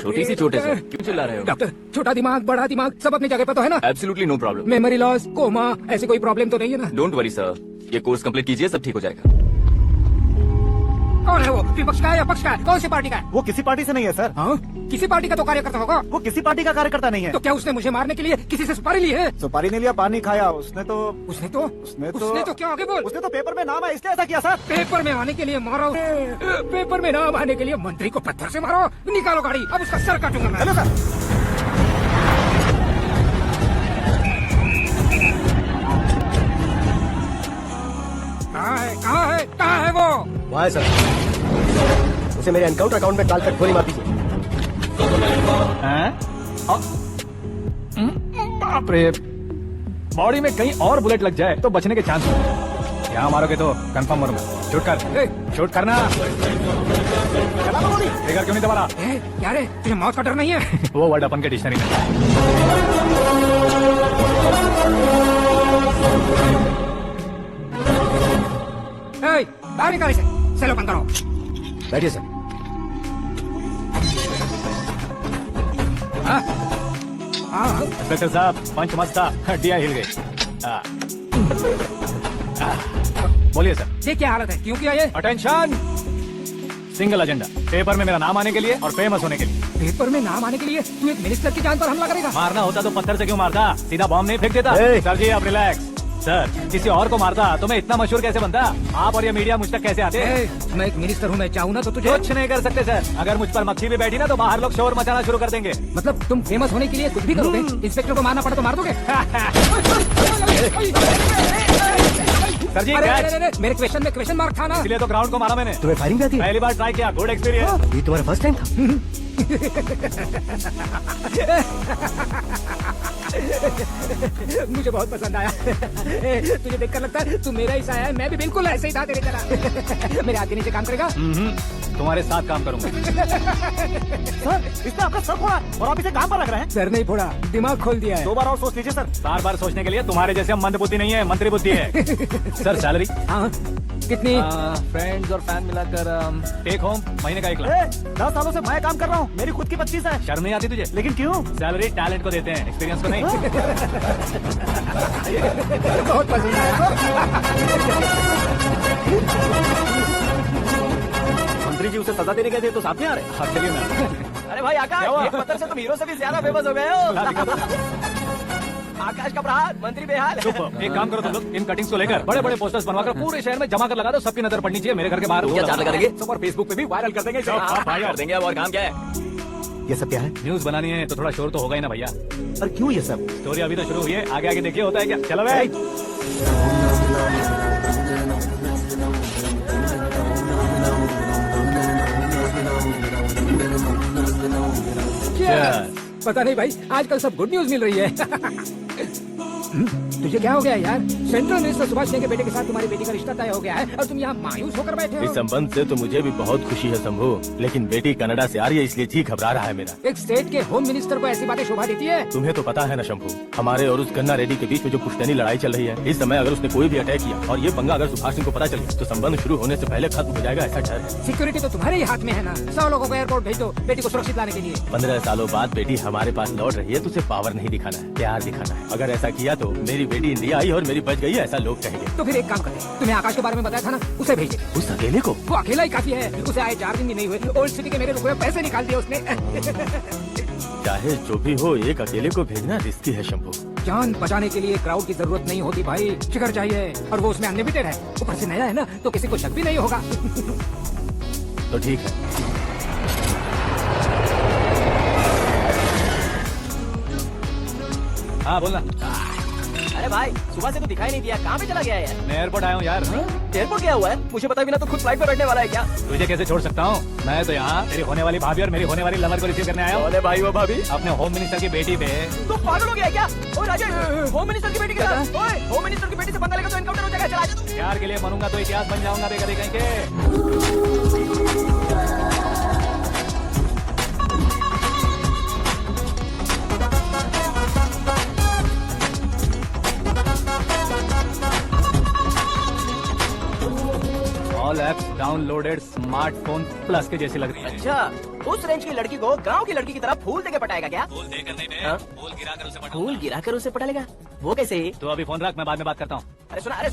छोटी सी चोट है सर, क्यों चिल्ला रहे हो? डॉक्टर, छोटा दिमाग बड़ा दिमाग सब अपनी जगह पे तो है ना? Absolutely no problem. Memory loss, coma, ऐसी कोई प्रॉब्लम तो नहीं है ना? डोंट वरी सर, ये कोर्स कंप्लीट कीजिए, सब ठीक हो जाएगा। कौन है वो? विपक्ष का है या पक्ष का है? कौन सी पार्टी का है? वो किसी पार्टी से नहीं है सर। हाँ? किसी पार्टी का तो कार्यकर्ता होगा। वो किसी पार्टी का कार्यकर्ता नहीं है। तो क्या उसने मुझे मारने के लिए किसी से सुपारी ली है? सुपारी नहीं लिया, पानी खाया उसने तो क्या आगे बोल? उसने तो पेपर में नाम है इसलिए ऐसा किया सर। पेपर में आने के लिए मारो, पेपर में नाम आने के लिए मंत्री को पत्थर से मारो। निकालो गाड़ी, अब उसका सर काटूंगा मैं। Hello sir. कहाँ है वो? वहाँ है सर, उसे मेरे एनकाउंटर अकाउंट में डालकर गोली मार दीजिए। बाप रे, बॉडी में कहीं और बुलेट लग जाए तो बचने के चांस होंगे। यहाँ मारोगे तो कंफर्म मरूंगा। शूट कर, शूट करना। ट्रिगर क्यों नहीं दबा रहा? क्या रे, तुझे मौत का डर नहीं है? वो वर्ड अपन के डिक्शनरी में। बाहर निकाल इसे, सेल ओपन करो। बैठिए सर। इंस्पेक्टर साहब, पंच मस्ता, हड्डियां हिल गई। बोलिए सर। ये क्या हालत है, क्यों किया ये? अटेंशन, सिंगल एजेंडा, पेपर में मेरा नाम आने के लिए और फेमस होने के लिए। पेपर में नाम आने के लिए तू एक मिनिस्टर की जान पर हमला करेगा? मारना होता तो पत्थर से क्यों मारता, सीधा बॉम्ब नहीं फेंक देता। सर जी आप रिलैक्स। सर, किसी और को मारता तो मैं इतना मशहूर कैसे बनता? आप और ये मीडिया मुझ तक कैसे आते? मैं एक मिनिस्टर हूँ, मैं चाहूँ ना तो तुझे कुछ नहीं कर सकते सर। अगर मुझ पर मक्खी भी बैठी ना तो बाहर लोग शोर मचाना शुरू कर देंगे। मतलब तुम फेमस होने के लिए कुछ भी करोगे? इंस्पेक्टर को मारना पड़ा तो मार दोगे? सर जी मेरे क्वेश्चन में क्वेश्चन मार्क था ना, इसलिए तो ग्राउंड को मारा मैंने। तुम्हें फायरिंग भी आती है? पहली बार ट्राई किया, गुड एक्सपीरियंस। ये तुम्हारा फर्स्ट टाइम था? मुझे बहुत पसंद आया। तुझे देखकर लगता है तू मेरा ही साया है। मैं भी बिल्कुल ऐसे ही था तेरे तरह। मेरे हाथ के नीचे काम करेगा? तुम्हारे साथ काम करूंगा। सर, इसने आपका सर फोड़ा और आप इसे काम पर लग रहे हैं। सर नहीं फोड़ा, दिमाग खोल दिया है। 2 बार और सोच लीजिए सर। बार बार सोचने के लिए तुम्हारे जैसे मंद बुद्धि नहीं है, मंत्री बुद्धि है। सर सैलरी हाँ कितनी? फ्रेंड्स और फैन मिलाकर टेक होम महीने का 1 लाख। 10 सालों से मैं काम कर रहा हूँ, मेरी खुद की 25 है। शर्म नहीं आती तुझे? लेकिन क्यों? सैलरी टैलेंट को देते हैं, एक्सपीरियंस को नहीं। बहुत पसंद आया। मंत्री जी उसे सजा देने गए थे तो साथ में आ रहे? हाँ चलिए मैं। अरे भाई आकाश, ये पत्थर से तुम हीरो से भी ज्यादा फेमस हो गए हो। आकाश का प्रहार, मंत्री बेहाल। चुप, एक काम करो तुम लोग, इन कटिंग्स को लेकर बड़े बड़े पोस्टर्स बनवाकर पूरे शहर में जमा कर लगा दो। सबकी नजर पड़नी चाहिए मेरे घर के बाहर। क्या चार्ज लगा देंगे? सब और फेसबुक पे भी वायरल कर देंगे। कर देंगे। अब और काम क्या है? ये सब क्या है? न्यूज बनानी है तो थोड़ा शोर तो होगा ही ना भैया। और क्यों ये सब? स्टोरी अभी तो शुरू हुई है, आगे आगे देखिए होता है क्या। चलो भाई। पता नहीं भाई, आजकल सब गुड न्यूज मिल रही है। तुझे क्या हो गया यार? सेंट्रल मिनिस्टर सुभाष सिंह के बेटे के साथ तुम्हारी बेटी का रिश्ता तय हो गया है और तुम यहाँ मायूस होकर बैठे हो। इस संबंध से तो मुझे भी बहुत खुशी है शंभू, लेकिन बेटी कनाडा से आ रही है इसलिए जी घबरा रहा है मेरा। एक स्टेट के होम मिनिस्टर को ऐसी बातें शोभा देती है? तुम्हें तो पता है ना शंभू, हमारे और उस गन्ना रेड्डी के बीच में जो पुश्तैनी लड़ाई चल रही है, इस समय अगर उसने कोई भी अटैक किया और ये पंगा अगर सुभाष सिंह को पता चल गया तो संबंध शुरू होने से पहले खत्म हो जाएगा, ऐसा डर है। सिक्योरिटी तो तुम्हारे ही हाथ में है ना। 100 लोगों को एयरपोर्ट भेज दो बेटी को सुरक्षित लाने के लिए। 15 सालों बाद बेटी हमारे पास लौट रही है तो उसे पावर नहीं दिखाना है, प्यार दिखाना है। अगर ऐसा किया तो मेरी बेटी इंडिया आई और मेरी बच गई, ऐसा लोग कहेंगे। तो फिर एक काम करें, तुम्हें आकाश के बारे में बताया था ना, उसे भेज दे। उस अकेले को? वो अकेला ही काफी है, उसे आए 4 दिन भी नहीं हुए, ओल्ड सिटी के मेरे रुपए पैसे निकाल दिए उसने। चाहे जो भी हो, एक अकेले को भेजना रिस्की है शंभू। जान बचाने के लिए क्राउड की जरूरत नहीं होती भाई, फिकर चाहिए और वो उसमें अनलिमिटेड है। ऊपर से नया है ना तो किसी को शक भी नहीं होगा। तो ठीक है। हाँ बोलना। अरे भाई, सुबह से तो दिखाई नहीं दिया, कहाँ पे चला गया है यार? मैं एयरपोर्ट आया हूँ यार। एयरपोर्ट गया हुआ है? मुझे पता भी ना, तो खुद फ्लाइट पे बैठने वाला है क्या? तुझे कैसे छोड़ सकता हूँ? मैं तो यहाँ तेरी होने वाली भाभी और मेरी होने वाली लवर को रिसीव करने आया हूँ। अरे भाई वो भाभी, अपने होम मिनिस्टर की बेटी पे। तो पागल हो गया है क्या? ओ राजेश, होम मिनिस्टर की बेटी के साथ? ओए, होम मिनिस्टर की बेटी से पंगा लेगा तो एनकाउंटर हो जाएगा। चला जा तू। प्यार के लिए मरूंगा तो इतिहास बन जाऊंगा बेकदे कहीं के। All apps download loaded smartphone plus के जैसी लग रही है। अच्छा, उस रेंज की लड़की को गांव की लड़की की तरह फूल देके पटाएगा क्या? फूल देकर नहीं हाँ? बे, फूल गिराकर उसे पटा। फूल गिराकर उसे पटा लेगा? वो कैसे? तो अभी फोन रख, मैं बाद में बात करता हूँ। अरे सुना ये।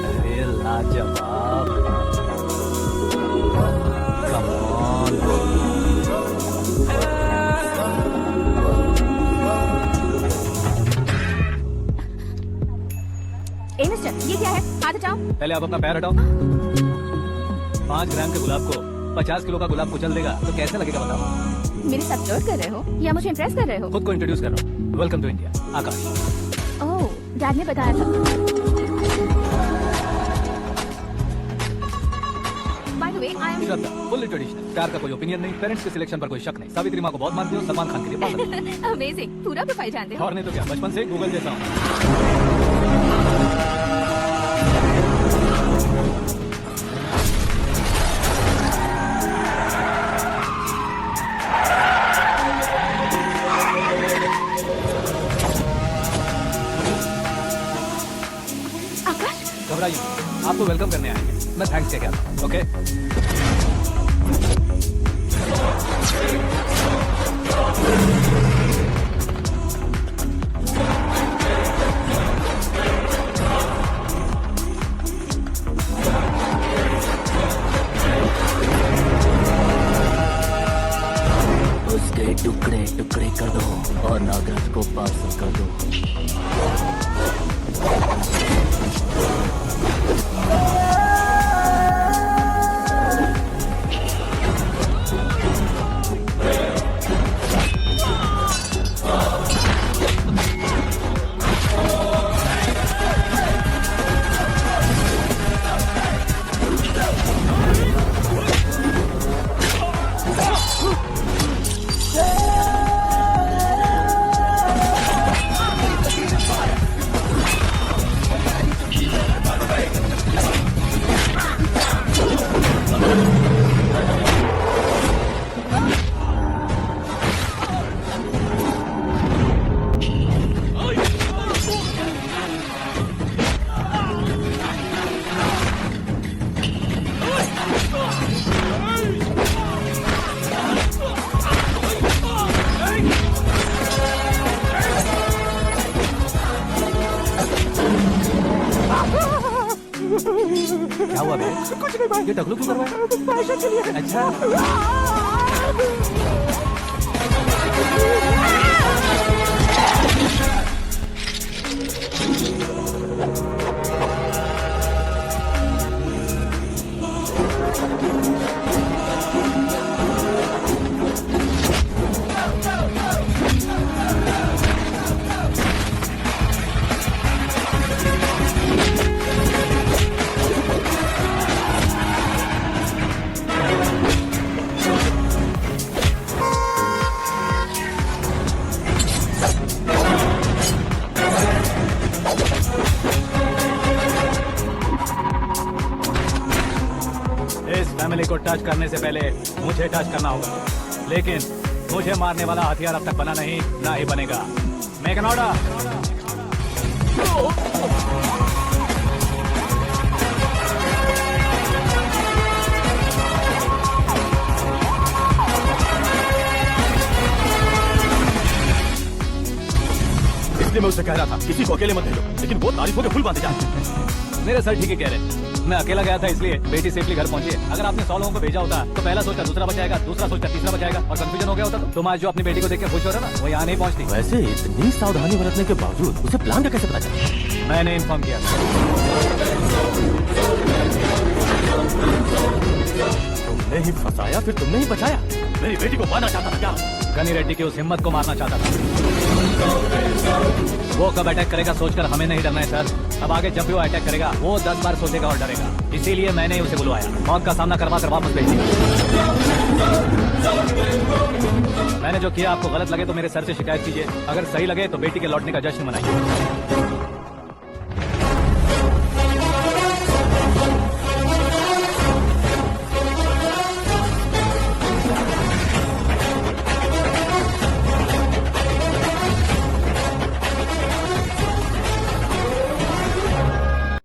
अरे लाजवाब, कम ऑन। ए मिस्टर, ये क्या है? हाथ हटाओ। पहले आप अपना पैर हटाओ। 5 ग्राम के गुलाब को 50 किलो का गुलाब कुचल देगा तो कैसे लगेगा बताओ? मेरे साथ फ्लर्ट कर रहे हो या मुझे इम्प्रेस कर रहे हो? खुद को इंट्रोड्यूस कर रहा हूँ। Welcome to India, Akash. Oh, dad ने बताया था। By the way, I am Shraddha, fully traditional. प्यार का कोई ओपिनियन नहीं, पेरेंट्स के सिलेक्शन पर कोई शक नहीं। सावित्री माँ को बहुत मानती हूँ, सलमान खान के लिए पागल। अमेजिंग, पूरा प्रोफाइल जानते हो। और नहीं तो क्या, बचपन से गूगल जैसा हूँ। आकाश, घबराइए मत, आपको वेलकम करने आएंगे। मैं थैंक्स क्या कहता हूँ, ओके? उसके टुकड़े टुकड़े कर दो और नागराज को पार्सल कर दो। क्या हुआ बे? कुछ नहीं भाई, ये टकलू क्यों करवाया? फैशन के लिए। अच्छा, इस फैमिली को टच करने से पहले मुझे टच करना होगा, लेकिन मुझे मारने वाला हथियार अब तक बना नहीं, ना ही बनेगा। Make an order. इसलिए मैं उससे कह रहा था किसी को अकेले मत भेजो, लेकिन वो तारीफों के फूल बांधे जाते हैं। मेरे सर ठीक है कह रहे, मैं अकेला गया था इसलिए बेटी सेफली घर पहुंची है। अगर आपने 100 लोगों को भेजा होता तो पहला सोचता दूसरा बचाएगा, दूसरा सोचता तीसरा बचाएगा और कंफ्यूजन हो गया होता। तो तुम आज जो अपनी बेटी को देख के खुश हो रहा ना, वो यहाँ नहीं पहुंचती। वैसे इतनी सावधानी बरतने के बावजूद उसे प्लान का कैसे पता चला? मैंने इन्फॉर्म किया। तुमने ही फंसाया, फिर तुमने ही बचाया। मेरी बेटी को मारना चाहता था क्या? गनी रेड्डी की उस हिम्मत को मारना चाहता था। वो कब अटैक करेगा सोचकर हमें नहीं डरना है सर। अब आगे जब भी वो अटैक करेगा वो 10 बार सोचेगा और डरेगा। इसीलिए मैंने उसे बुलवाया, मौत का सामना करवा कर वापस भेज दिया। मैंने जो किया आपको गलत लगे तो मेरे सर से शिकायत कीजिए, अगर सही लगे तो बेटी के लौटने का जश्न मनाइए।